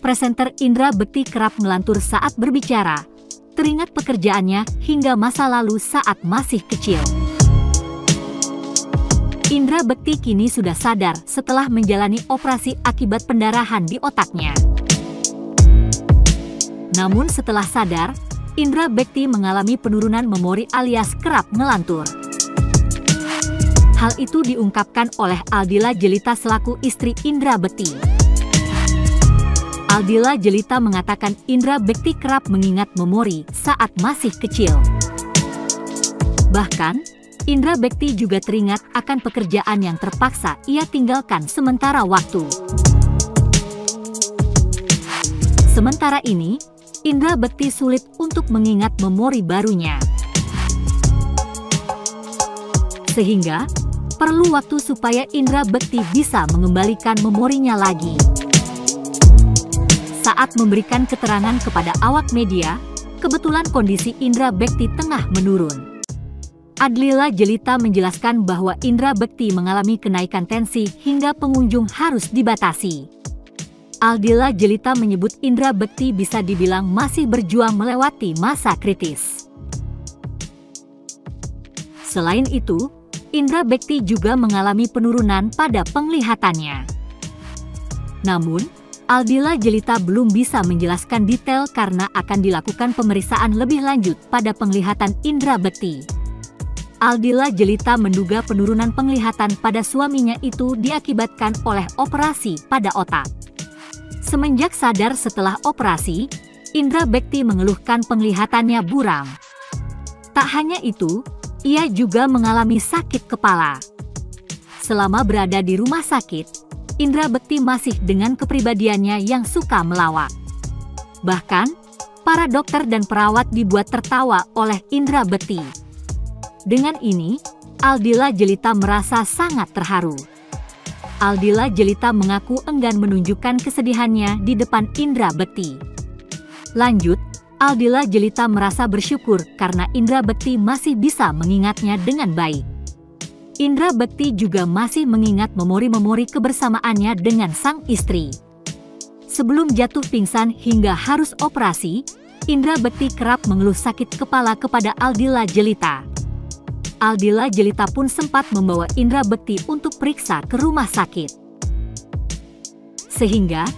presenter Indra Bekti kerap ngelantur saat berbicara, teringat pekerjaannya hingga masa lalu saat masih kecil. Indra Bekti kini sudah sadar setelah menjalani operasi akibat pendarahan di otaknya. Namun setelah sadar, Indra Bekti mengalami penurunan memori alias kerap ngelantur. Hal itu diungkapkan oleh Aldila Jelita selaku istri Indra Bekti. Aldila Jelita mengatakan Indra Bekti kerap mengingat memori saat masih kecil. Bahkan, Indra Bekti juga teringat akan pekerjaan yang terpaksa ia tinggalkan sementara waktu. Sementara ini, Indra Bekti sulit untuk mengingat memori barunya. Sehingga, perlu waktu supaya Indra Bekti bisa mengembalikan memorinya lagi. Saat memberikan keterangan kepada awak media, kebetulan kondisi Indra Bekti tengah menurun. Aldila Jelita menjelaskan bahwa Indra Bekti mengalami kenaikan tensi hingga pengunjung harus dibatasi. Aldila Jelita menyebut Indra Bekti bisa dibilang masih berjuang melewati masa kritis. Selain itu, Indra Bekti juga mengalami penurunan pada penglihatannya. Namun, Aldila Jelita belum bisa menjelaskan detail karena akan dilakukan pemeriksaan lebih lanjut pada penglihatan Indra Bekti. Aldila Jelita menduga penurunan penglihatan pada suaminya itu diakibatkan oleh operasi pada otak. Semenjak sadar setelah operasi, Indra Bekti mengeluhkan penglihatannya buram. Tak hanya itu, ia juga mengalami sakit kepala. Selama berada di rumah sakit, Indra Bekti masih dengan kepribadiannya yang suka melawak. Bahkan, para dokter dan perawat dibuat tertawa oleh Indra Bekti. Dengan ini, Aldila Jelita merasa sangat terharu. Aldila Jelita mengaku enggan menunjukkan kesedihannya di depan Indra Bekti. Lanjut, Aldila Jelita merasa bersyukur karena Indra Bekti masih bisa mengingatnya dengan baik. Indra Bekti juga masih mengingat memori-memori kebersamaannya dengan sang istri. Sebelum jatuh pingsan hingga harus operasi, Indra Bekti kerap mengeluh sakit kepala kepada Aldila Jelita. Aldila Jelita pun sempat membawa Indra Bekti untuk periksa ke rumah sakit. Sehingga,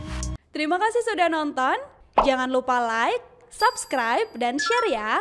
terima kasih sudah nonton. Jangan lupa like, subscribe, dan share ya!